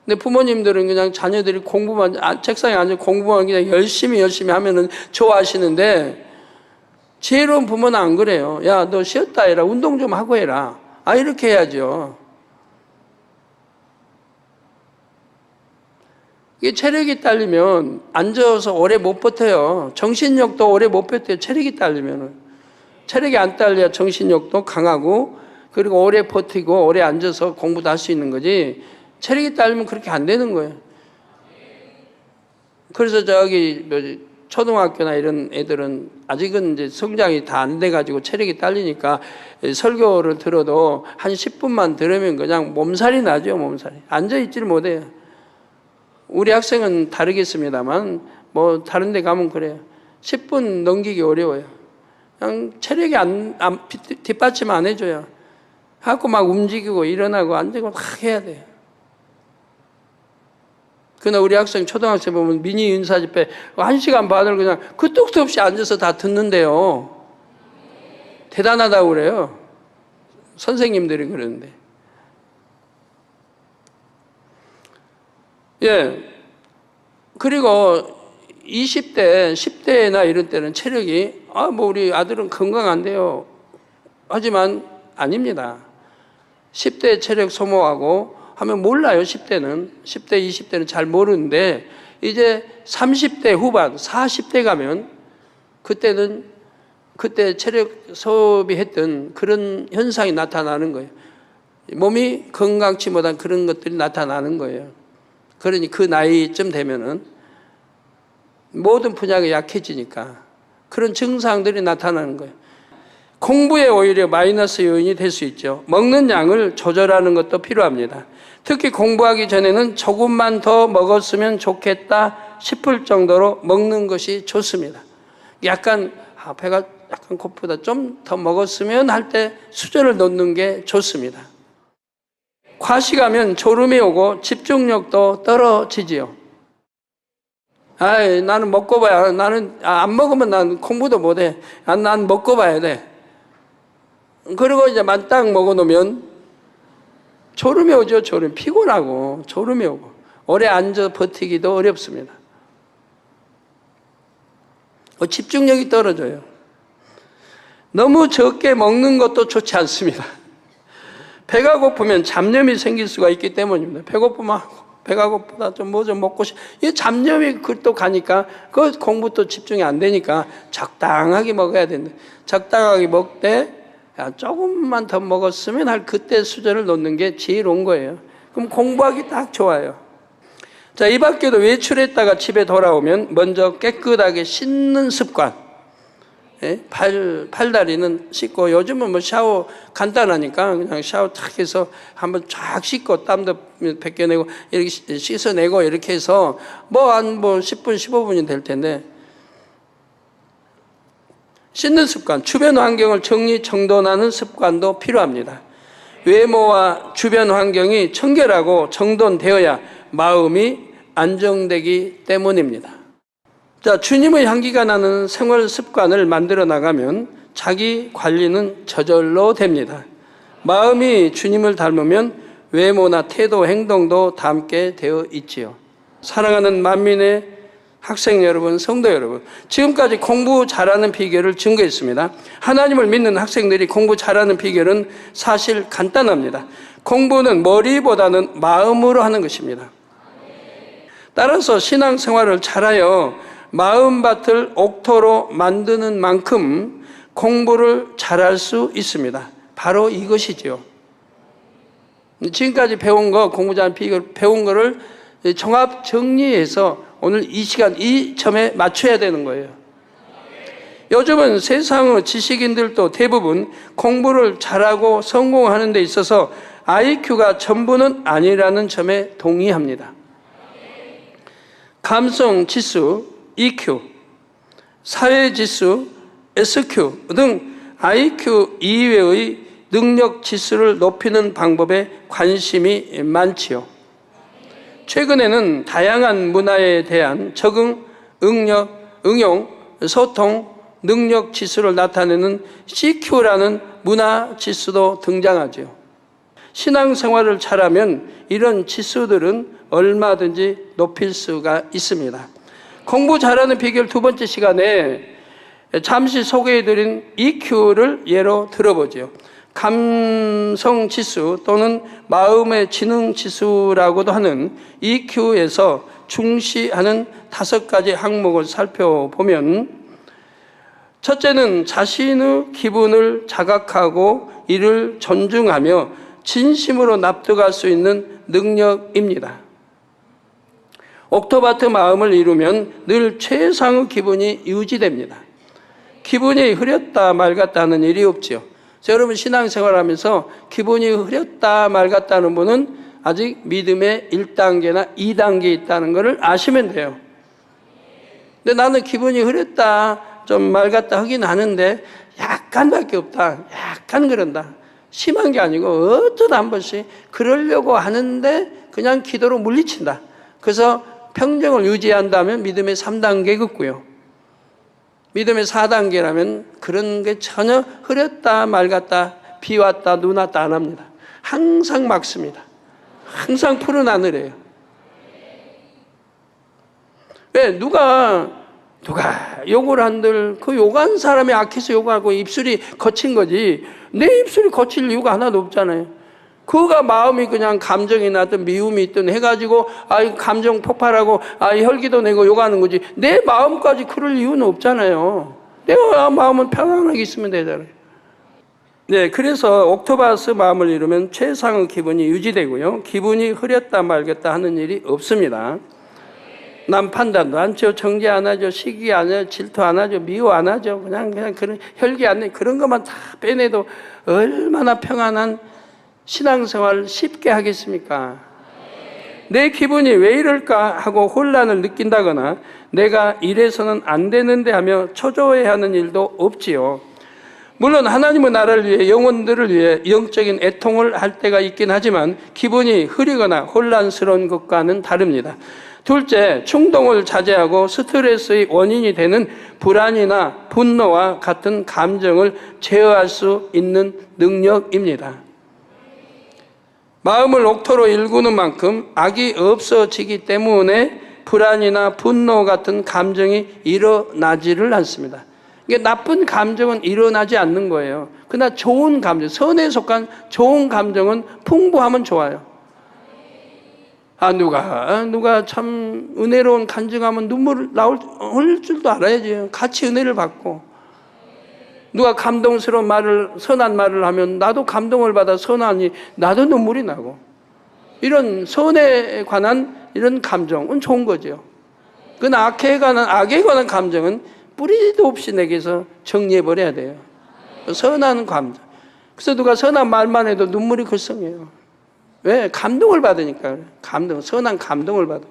근데 부모님들은 그냥 자녀들이 공부만 책상에 앉아 공부만 그냥 열심히 하면은 좋아하시는데 지혜로운 부모는 안 그래요. 야, 너 쉬었다 해라. 운동 좀 하고 해라. 이렇게 해야죠. 이게 체력이 딸리면 앉아서 오래 못 버텨요. 정신력도 오래 못 버텨요. 체력이 딸리면은. 체력이 안 딸려야 정신력도 강하고 그리고 오래 버티고 오래 앉아서 공부도 할 수 있는 거지. 체력이 딸리면 그렇게 안 되는 거예요. 그래서 초등학교나 이런 애들은 아직은 이제 성장이 다 안 돼가지고 체력이 딸리니까 설교를 들어도 한 10분만 들으면 그냥 몸살이 나죠, 몸살이. 앉아있지를 못해요. 우리 학생은 다르겠습니다만, 뭐, 다른 데 가면 그래요. 10분 넘기기 어려워요. 그냥 체력이 뒷받침 안 해줘요. 하고 막 움직이고 일어나고 앉고 막 해야 돼요. 그러나 우리 학생, 초등학생 보면 미니 윤사 집회 1시간 반을 그냥 끝도 없이 앉아서 다 듣는데요. 대단하다고 그래요. 선생님들이 그러는데. 예. 그리고 20대, 10대나 이런 때는 체력이, 뭐 우리 아들은 건강한데요. 하지만 아닙니다. 10대 체력 소모하고 하면 몰라요, 10대는. 10대, 20대는 잘 모르는데, 이제 30대 후반, 40대 가면, 그때 체력 소비했던 그런 현상이 나타나는 거예요. 몸이 건강치 못한 그런 것들이 나타나는 거예요. 그러니 그 나이쯤 되면은 모든 분야가 약해지니까 그런 증상들이 나타나는 거예요. 공부에 오히려 마이너스 요인이 될 수 있죠. 먹는 양을 조절하는 것도 필요합니다. 특히 공부하기 전에는 조금만 더 먹었으면 좋겠다 싶을 정도로 먹는 것이 좋습니다. 약간 배가 약간 고프다 좀 더 먹었으면 할 때 수저를 놓는 게 좋습니다. 과식하면 졸음이 오고 집중력도 떨어지지요. 나는 먹고 봐야, 나는 안 먹으면 난 공부도 못해. 난 먹고 봐야 돼. 그리고 이제 만딱 먹어놓으면 졸음이 오죠. 피곤하고 졸음이 오고 오래 앉아 버티기도 어렵습니다. 집중력이 떨어져요. 너무 적게 먹는 것도 좋지 않습니다. 배가 고프면 잡념이 생길 수가 있기 때문입니다. 배고프면 배가 고프다 좀 뭐 좀 먹고 이 잡념이 또 가니까 그 공부도 집중이 안 되니까 적당하게 먹어야 된다. 적당하게 먹되 조금만 더 먹었으면 할 그때 수저를 놓는 게 지혜로운 거예요. 그럼 공부하기 딱 좋아요. 자, 이 밖에도 외출했다가 집에 돌아오면 먼저 깨끗하게 씻는 습관. 팔다리는 씻고, 요즘은 뭐 샤워 간단하니까 그냥 샤워 탁 해서 한번 쫙 씻고 땀도 벗겨내고 이렇게 씻어내고 이렇게 해서 한 10분, 15분이 될 텐데, 씻는 습관, 주변 환경을 정리정돈하는 습관도 필요합니다. 외모와 주변 환경이 청결하고 정돈되어야 마음이 안정되기 때문입니다. 자, 주님의 향기가 나는 생활 습관을 만들어 나가면 자기 관리는 저절로 됩니다. 마음이 주님을 닮으면 외모나 태도, 행동도 닮게 되어 있지요. 사랑하는 만민의 학생 여러분, 성도 여러분, 지금까지 공부 잘하는 비결을 증거했습니다. 하나님을 믿는 학생들이 공부 잘하는 비결은 사실 간단합니다. 공부는 머리보다는 마음으로 하는 것입니다. 따라서 신앙생활을 잘하여 마음밭을 옥토로 만드는 만큼 공부를 잘할 수 있습니다. 바로 이것이죠. 지금까지 배운 거, 공부 잘하는 비결 배운 거를 종합 정리해서 오늘 이 시간 이 점에 맞춰야 되는 거예요. 요즘은 세상의 지식인들도 대부분 공부를 잘하고 성공하는 데 있어서 IQ가 전부는 아니라는 점에 동의합니다. 감성 지수 EQ, 사회 지수 SQ 등 IQ 이외의 능력 지수를 높이는 방법에 관심이 많지요. 최근에는 다양한 문화에 대한 적응, 응용, 소통, 능력 지수를 나타내는 CQ라는 문화 지수도 등장하죠. 신앙생활을 잘하면 이런 지수들은 얼마든지 높일 수가 있습니다. 공부 잘하는 비결 두 번째 시간에 잠시 소개해드린 EQ를 예로 들어보죠. 감성 지수 또는 마음의 지능 지수라고도 하는 EQ에서 중시하는 5가지 항목을 살펴보면, 첫째는 자신의 기분을 자각하고 이를 존중하며 진심으로 납득할 수 있는 능력입니다. 옥토바트 마음을 이루면 늘 최상의 기분이 유지됩니다. 기분이 흐렸다 맑았다 하는 일이 없지요. 여러분 신앙생활하면서 기분이 흐렸다 맑았다 하는 분은 아직 믿음의 1단계나 2단계에 있다는 것을 아시면 돼요. 근데 나는 기분이 흐렸다 좀 맑았다 하긴 하는데 약간밖에 없다, 약간 그런다, 심한 게 아니고 어쩌다 한 번씩 그러려고 하는데 그냥 기도로 물리친다. 그래서 평정을 유지한다면 믿음의 3단계겠고요. 믿음의 4단계라면 그런 게 전혀 흐렸다 맑았다 비 왔다 눈 왔다 안 합니다. 항상 맑습니다. 항상 푸른 하늘이에요. 왜? 누가 욕을 한들 그 욕한 사람이 악해서 욕하고 입술이 거친 거지 내 입술이 거칠 이유가 하나도 없잖아요. 그가 마음이 그냥 감정이 나든 미움이 있든 해가지고 감정 폭발하고 혈기도 내고 욕하는 거지 내 마음까지 그럴 이유는 없잖아요. 내가 마음은 편안하게 있으면 되잖아요. 네, 그래서 옥토바스 마음을 이루면 최상의 기분이 유지되고요. 기분이 흐렸다 말겠다 하는 일이 없습니다. 남 판단도 안 하죠. 정죄 안 하죠. 시기 안 하죠. 질투 안 하죠. 미워 안 하죠. 그냥 그런 혈기 안 내. 그런 것만 다 빼내도 얼마나 평안한 신앙생활을 쉽게 하겠습니까? 내 기분이 왜 이럴까 하고 혼란을 느낀다거나 내가 이래서는 안 되는데 하며 초조해하는 일도 없지요. 물론 하나님의 나라를 위해 영혼들을 위해 영적인 애통을 할 때가 있긴 하지만 기분이 흐리거나 혼란스러운 것과는 다릅니다. 둘째, 충동을 자제하고 스트레스의 원인이 되는 불안이나 분노와 같은 감정을 제어할 수 있는 능력입니다. 마음을 옥토로 일구는 만큼 악이 없어지기 때문에 불안이나 분노 같은 감정이 일어나지를 않습니다. 이게 나쁜 감정은 일어나지 않는 거예요. 그러나 좋은 감정, 선에 속한 좋은 감정은 풍부하면 좋아요. 누가 참 은혜로운 간증하면 눈물 흘릴 줄도 알아야지. 같이 은혜를 받고. 누가 감동스러운 말을, 선한 말을 하면 나도 감동을 받아 선하니 나도 눈물이 나고. 이런 선에 관한 이런 감정은 좋은 거죠. 그러나 악에 관한 감정은 뿌리도 없이 내게서 정리해버려야 돼요. 선한 감정. 그래서 누가 선한 말만 해도 눈물이 글썽해요. 왜? 감동을 받으니까. 선한 감동을 받으니까.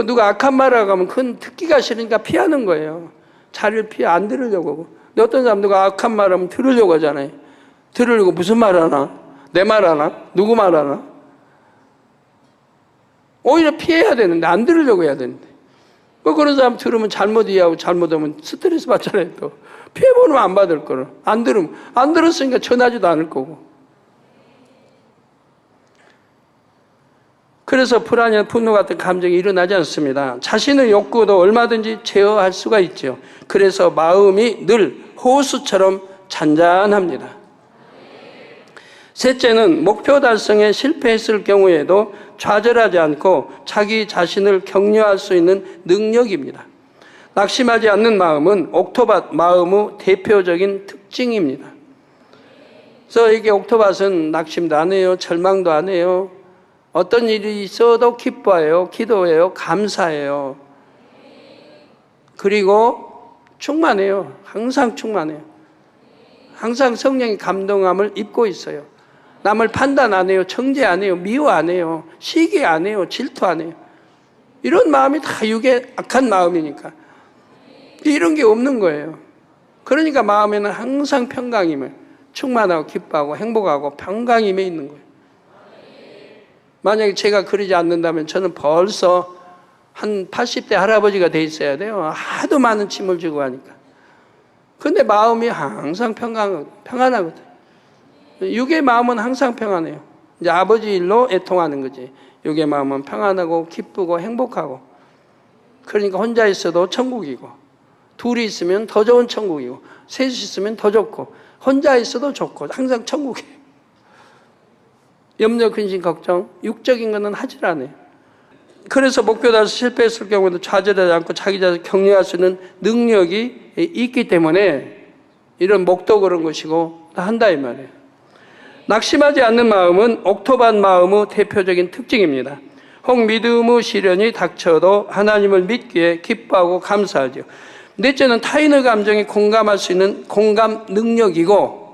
누가 악한 말을 하면 그건 듣기가 싫으니까 피하는 거예요. 자리를 피해 안 들으려고 하고. 근데 어떤 사람 누가 악한 말 하면 들으려고 하잖아요. 들으려고 무슨 말 하나? 내 말 하나? 누구 말 하나? 오히려 피해야 되는데 안 들으려고 해야 되는데. 그런 사람 들으면 잘못 이해하고 잘못하면 스트레스 받잖아요. 또 피해보면 안 받을 거를. 안 들었으니까 전하지도 않을 거고. 그래서 불안이나 분노 같은 감정이 일어나지 않습니다. 자신의 욕구도 얼마든지 제어할 수가 있죠. 그래서 마음이 늘 호수처럼 잔잔합니다. 셋째는 목표 달성에 실패했을 경우에도 좌절하지 않고 자기 자신을 격려할 수 있는 능력입니다. 낙심하지 않는 마음은 옥토밭 마음의 대표적인 특징입니다. 그래서 이게 옥토밭은 낙심도 안 해요. 절망도 안 해요. 어떤 일이 있어도 기뻐해요. 기도해요. 감사해요. 그리고 충만해요. 항상 충만해요. 항상 성령의 감동함을 입고 있어요. 남을 판단 안 해요. 정죄 안 해요. 미워 안 해요. 시기 안 해요. 질투 안 해요. 이런 마음이 다 육의 악한 마음이니까. 이런 게 없는 거예요. 그러니까 마음에는 항상 평강임을, 충만하고 기뻐하고 행복하고 평강임에 있는 거예요. 만약에 제가 그러지 않는다면 저는 벌써 한 80대 할아버지가 돼 있어야 돼요. 하도 많은 침을 주고 하니까. 근데 마음이 항상 평안하거든. 육의 마음은 항상 평안해요. 이제 아버지 일로 애통하는 거지. 육의 마음은 평안하고 기쁘고 행복하고. 그러니까 혼자 있어도 천국이고, 둘이 있으면 더 좋은 천국이고, 셋이 있으면 더 좋고, 혼자 있어도 좋고, 항상 천국이에요. 염려, 근심, 걱정, 육적인 거는 하질 않아요. 그래서 목표 달성 실패했을 경우도 좌절하지 않고 자기 자신을 격려할 수 있는 능력이 있기 때문에 이런 목도 그런 것이고 다 한다 이 말이에요. 낙심하지 않는 마음은 옥토밭 마음의 대표적인 특징입니다. 혹 믿음의 시련이 닥쳐도 하나님을 믿기에 기뻐하고 감사하죠. 넷째는 타인의 감정에 공감할 수 있는 공감 능력이고,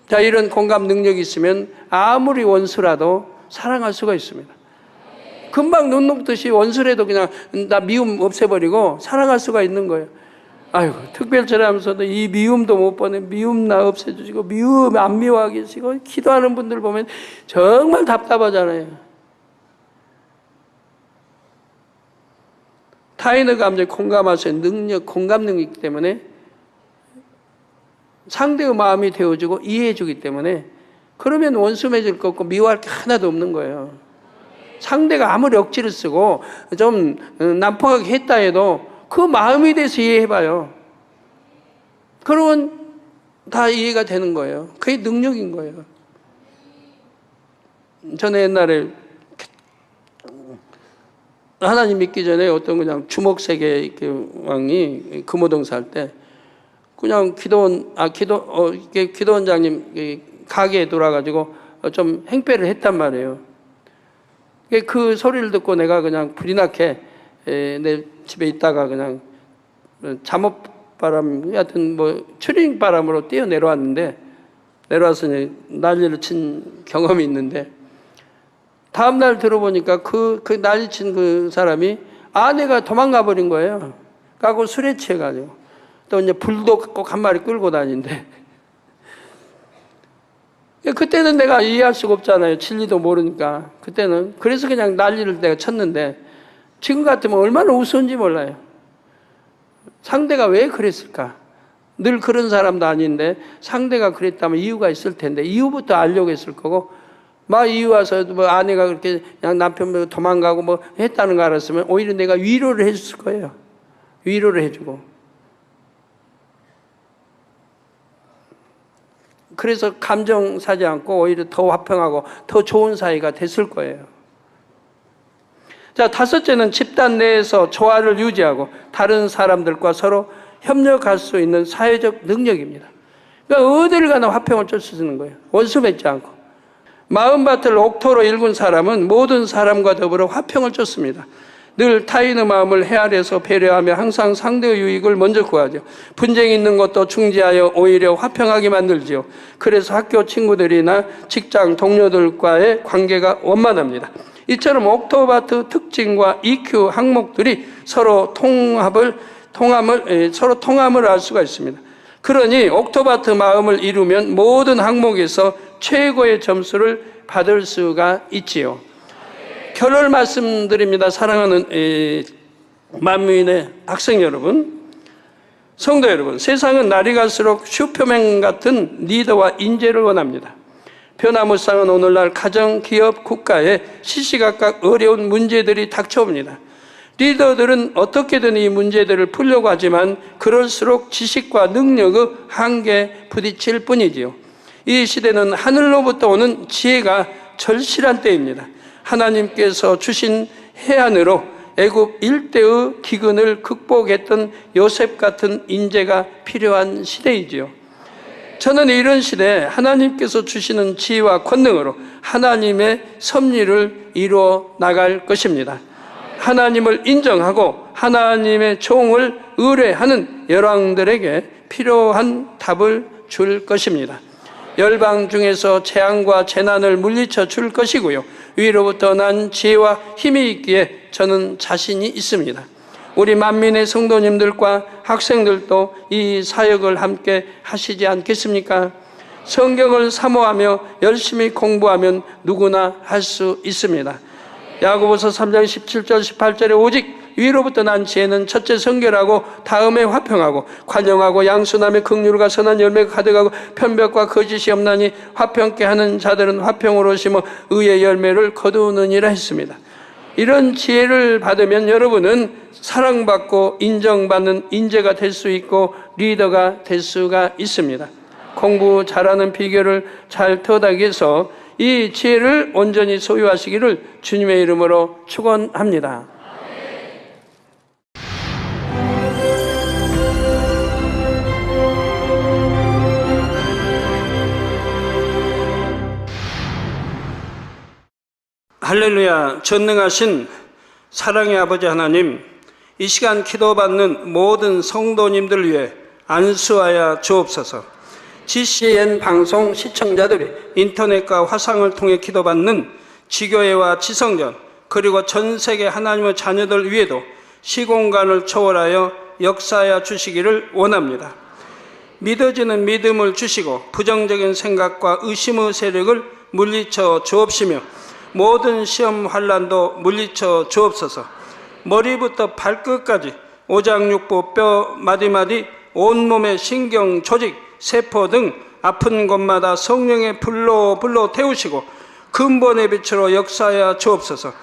자, 이런 공감 능력이 있으면 아무리 원수라도 사랑할 수가 있습니다. 금방 눈 녹듯이 원수라도 그냥 나 미움 없애버리고 사랑할 수가 있는 거예요. 아이고, 특별절에 하면서도 이 미움도 못 보내. 미움 나 없애주시고, 미움 안 미워하게 해주시고, 기도하는 분들 보면 정말 답답하잖아요. 타인의 감정에 공감할 수 있는 능력, 공감 능력이기 때문에 상대의 마음이 되어주고 이해해주기 때문에, 그러면 원수 맺을 거 없고 미워할 게 하나도 없는 거예요. 상대가 아무리 억지를 쓰고 좀 난폭하게 했다 해도 그 마음에 대해서 이해해봐요. 그러면 다 이해가 되는 거예요. 그게 능력인 거예요. 저는 옛날에 하나님 믿기 전에 어떤 그냥 주먹세계 왕이 금호동 살 때 그냥 기도원장님 가게에 돌아가지고 좀 행패를 했단 말이에요. 그 소리를 듣고 내가 그냥 불이 나게 내 집에 있다가 그냥 잠옷바람, 하여튼 뭐 추링바람으로 뛰어 내려왔는데, 내려와서 난리를 친 경험이 있는데, 다음날 들어보니까 그 난리 친 그 사람이 아내가 도망가 버린 거예요. 까고 술에 취해가지고. 또 이제 불도 꼭 한 마리 끌고 다니는데. 그때는 내가 이해할 수가 없잖아요. 진리도 모르니까. 그때는. 그래서 그냥 난리를 내가 쳤는데, 지금 같으면 얼마나 우스운지 몰라요. 상대가 왜 그랬을까? 늘 그런 사람도 아닌데 상대가 그랬다면 이유가 있을 텐데, 이유부터 알려고 했을 거고, 막 이유 와서 뭐 아내가 그렇게 그냥 남편 도망가고 뭐 했다는 거 알았으면 오히려 내가 위로를 해줬을 거예요. 위로를 해주고. 그래서 감정 사지 않고 오히려 더 화평하고 더 좋은 사이가 됐을 거예요. 자, 다섯째는 집단 내에서 조화를 유지하고 다른 사람들과 서로 협력할 수 있는 사회적 능력입니다. 그러니까 어디를 가나 화평을 줄 수 있는 거예요. 원수 맺지 않고. 마음밭을 옥토로 일군 사람은 모든 사람과 더불어 화평을 쫓습니다. 늘 타인의 마음을 헤아려서 배려하며 항상 상대의 유익을 먼저 구하죠. 분쟁이 있는 것도 중지하여 오히려 화평하게 만들지요. 그래서 학교 친구들이나 직장 동료들과의 관계가 원만합니다. 이처럼 옥토바트 특징과 EQ 항목들이 서로 통함을 알 수가 있습니다. 그러니 옥토바트 마음을 이루면 모든 항목에서 최고의 점수를 받을 수가 있지요. 결론을 말씀드립니다. 사랑하는 만민의 학생 여러분, 성도 여러분, 세상은 날이 갈수록 슈퍼맨 같은 리더와 인재를 원합니다. 변화무쌍은 오늘날 가정, 기업, 국가에 시시각각 어려운 문제들이 닥쳐옵니다. 리더들은 어떻게든 이 문제들을 풀려고 하지만 그럴수록 지식과 능력의 한계에 부딪힐 뿐이지요. 이 시대는 하늘로부터 오는 지혜가 절실한 때입니다. 하나님께서 주신 해안으로 애굽 일대의 기근을 극복했던 요셉 같은 인재가 필요한 시대이지요. 저는 이런 시대에 하나님께서 주시는 지혜와 권능으로 하나님의 섭리를 이루어 나갈 것입니다. 하나님을 인정하고 하나님의 종을 의뢰하는 열왕들에게 필요한 답을 줄 것입니다. 열방 중에서 재앙과 재난을 물리쳐 줄 것이고요. 위로부터 난 지혜와 힘이 있기에 저는 자신이 있습니다. 우리 만민의 성도님들과 학생들도 이 사역을 함께 하시지 않겠습니까? 성경을 사모하며 열심히 공부하면 누구나 할 수 있습니다. 야고보서 3장 17절 18절에 오직 위로부터 난 지혜는 첫째 성결하고 다음에 화평하고 관용하고 양순함에 긍휼과 선한 열매가 가득하고 편벽과 거짓이 없나니 화평케 하는 자들은 화평으로 심어 의의 열매를 거두느니라 했습니다. 이런 지혜를 받으면 여러분은 사랑받고 인정받는 인재가 될 수 있고 리더가 될 수가 있습니다. 공부 잘하는 비결을 잘 터득하기 위해서 이 지혜를 온전히 소유하시기를 주님의 이름으로 축원합니다. 할렐루야. 전능하신 사랑의 아버지 하나님, 이 시간 기도받는 모든 성도님들 위해 안수하여 주옵소서. GCN 방송 시청자들이 인터넷과 화상을 통해 기도받는 지교회와 지성전 그리고 전 세계 하나님의 자녀들 위에도 시공간을 초월하여 역사하여 주시기를 원합니다. 믿어지는 믿음을 주시고 부정적인 생각과 의심의 세력을 물리쳐 주옵시며 모든 시험 환난도 물리쳐 주옵소서. 머리부터 발끝까지 오장육부 뼈 마디마디 온몸의 신경 조직 세포 등 아픈 곳마다 성령의 불로 태우시고 근본의 빛으로 역사하여 주옵소서.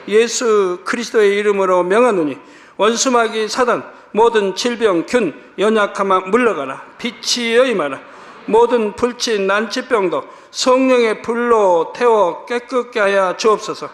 예수 그리스도의 이름으로 명하노니 원수마귀 사단 모든 질병 균 연약함아 물러가라. 빛이 여임하라. 모든 불치 난치병도 성령의 불로 태워 깨끗게 하여 주옵소서.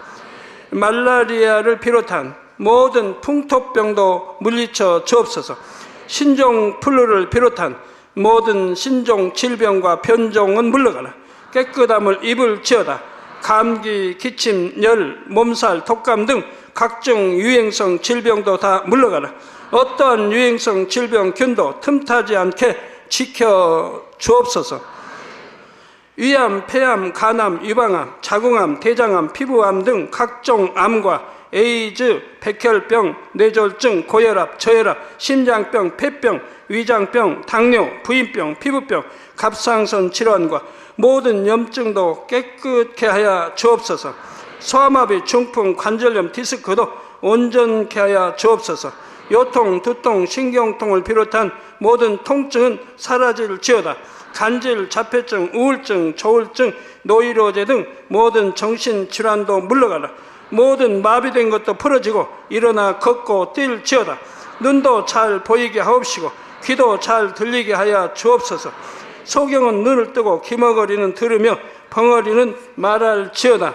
말라리아를 비롯한 모든 풍토병도 물리쳐 주옵소서. 신종 플루를 비롯한 모든 신종 질병과 변종은 물러가라. 깨끗함을 입을지어다. 감기, 기침, 열, 몸살, 독감 등 각종 유행성 질병도 다 물러가라. 어떠한 유행성 질병균도 틈타지 않게 지켜 주옵소서. 위암, 폐암, 간암, 유방암, 자궁암, 대장암, 피부암 등 각종 암과 에이즈, 백혈병, 뇌졸중, 고혈압, 저혈압, 심장병, 폐병, 위장병, 당뇨, 부인병, 피부병, 갑상선 질환과 모든 염증도 깨끗게 하여 주옵소서. 소아마비, 중풍, 관절염, 디스크도 온전케 하여 주옵소서. 요통, 두통, 신경통을 비롯한 모든 통증은 사라질지어다. 간질, 자폐증, 우울증, 조울증, 노이로제 등 모든 정신질환도 물러가라. 모든 마비된 것도 풀어지고 일어나 걷고 뛸지어다. 눈도 잘 보이게 하옵시고 귀도 잘 들리게 하여 주옵소서. 소경은 눈을 뜨고 기머거리는 들으며 벙어리는 말할지어다.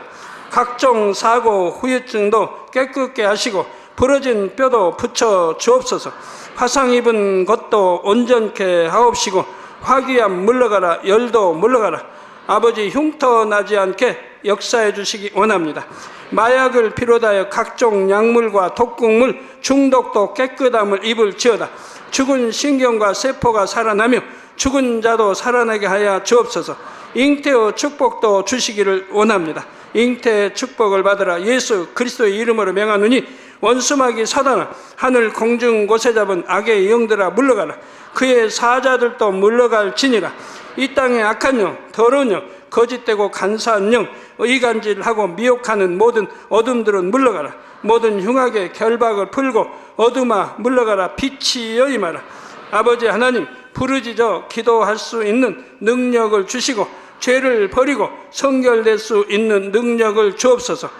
각종 사고, 후유증도 깨끗게 하시고 부러진 뼈도 붙여 주옵소서. 화상 입은 것도 온전케 하옵시고 화기암 물러가라. 열도 물러가라. 아버지 흉터 나지 않게 역사해 주시기 원합니다. 마약을 비롯하여 각종 약물과 독극물 중독도 깨끗함을 입을지어다. 죽은 신경과 세포가 살아나며 죽은 자도 살아나게 하여 주옵소서. 잉태의 축복도 주시기를 원합니다. 잉태의 축복을 받으라. 예수 그리스도의 이름으로 명하노니 원수마귀 사단아 하늘 공중 곳에 잡은 악의 영들아 물러가라. 그의 사자들도 물러갈지니라. 이 땅의 악한 영, 더러운 영, 거짓되고 간사한 영, 이간질하고 미혹하는 모든 어둠들은 물러가라. 모든 흉악의 결박을 풀고 어둠아 물러가라. 빛이 여임하라. 아버지 하나님 부르짖어 기도할 수 있는 능력을 주시고 죄를 버리고 성결될 수 있는 능력을 주옵소서.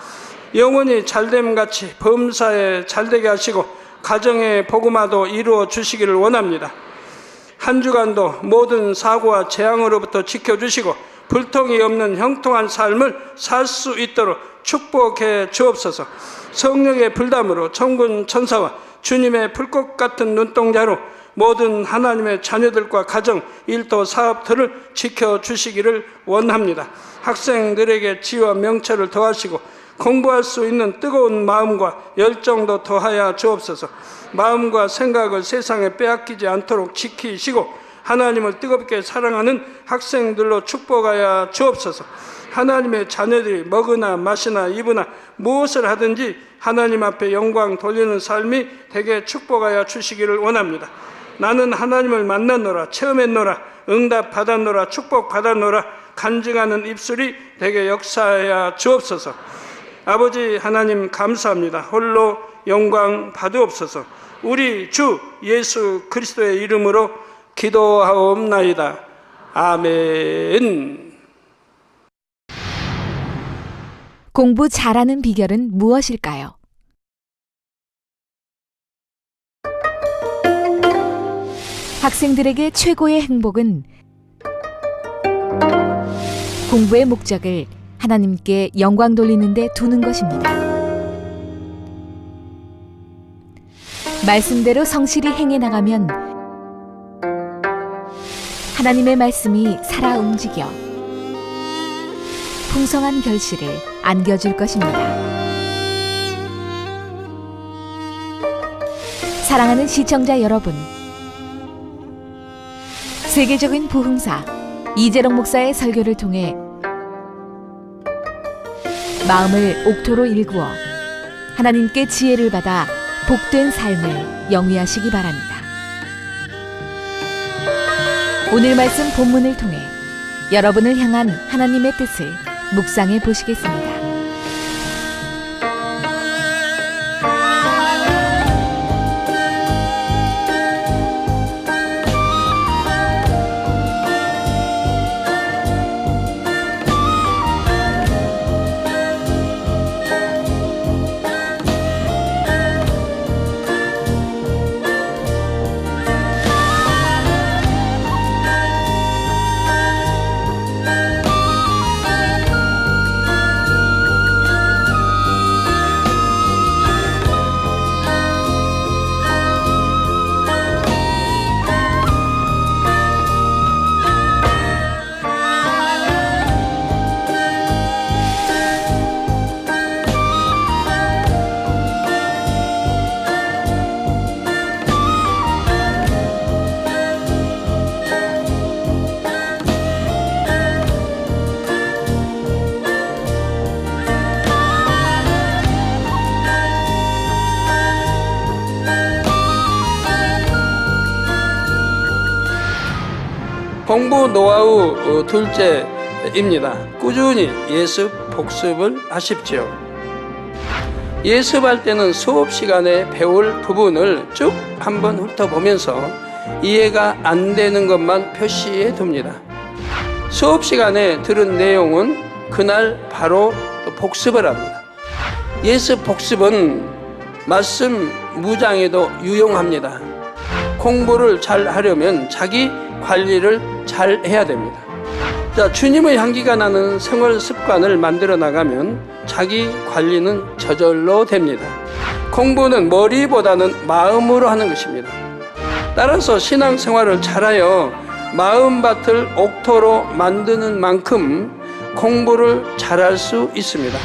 영혼이 잘됨같이 범사에 잘되게 하시고 가정의 복음화도 이루어 주시기를 원합니다. 한 주간도 모든 사고와 재앙으로부터 지켜주시고 불통이 없는 형통한 삶을 살 수 있도록 축복해 주옵소서. 성령의 불담으로 천군 천사와 주님의 불꽃 같은 눈동자로 모든 하나님의 자녀들과 가정, 일도, 사업들을 지켜주시기를 원합니다. 학생들에게 지혜와 명철을 더하시고 공부할 수 있는 뜨거운 마음과 열정도 더하여 주옵소서. 마음과 생각을 세상에 빼앗기지 않도록 지키시고 하나님을 뜨겁게 사랑하는 학생들로 축복하여 주옵소서. 하나님의 자녀들이 먹으나 마시나 입으나 무엇을 하든지 하나님 앞에 영광 돌리는 삶이 되게 축복하여 주시기를 원합니다. 나는 하나님을 만났노라, 체험했노라, 응답 받았노라, 축복 받았노라 간증하는 입술이 되게 역사하여 주옵소서. 아버지 하나님 감사합니다. 홀로 영광 받으옵소서. 우리 주 예수 그리스도의 이름으로 기도하옵나이다. 아멘. 공부 잘하는 비결은 무엇일까요? 학생들에게 최고의 행복은 공부의 목적을 하나님께 영광 돌리는 데 두는 것입니다. 말씀대로 성실히 행해 나가면 하나님의 말씀이 살아 움직여 풍성한 결실을 안겨줄 것입니다. 사랑하는 시청자 여러분, 세계적인 부흥사 이재롱 목사의 설교를 통해 마음을 옥토로 일구어 하나님께 지혜를 받아 복된 삶을 영위하시기 바랍니다. 오늘 말씀 본문을 통해 여러분을 향한 하나님의 뜻을 묵상해 보시겠습니다. 공부 노하우 둘째입니다. 꾸준히 예습, 복습을 하십시오. 예습할 때는 수업 시간에 배울 부분을 쭉 한번 훑어보면서 이해가 안 되는 것만 표시해 둡니다. 수업 시간에 들은 내용은 그날 바로 복습을 합니다. 예습, 복습은 말씀 무장에도 유용합니다. 공부를 잘 하려면 자기 관리를 잘 해야 됩니다. 자, 주님의 향기가 나는 생활 습관을 만들어 나가면 자기 관리는 저절로 됩니다. 공부는 머리보다는 마음으로 하는 것입니다. 따라서 신앙생활을 잘하여 마음밭을 옥토로 만드는 만큼 공부를 잘할 수 있습니다.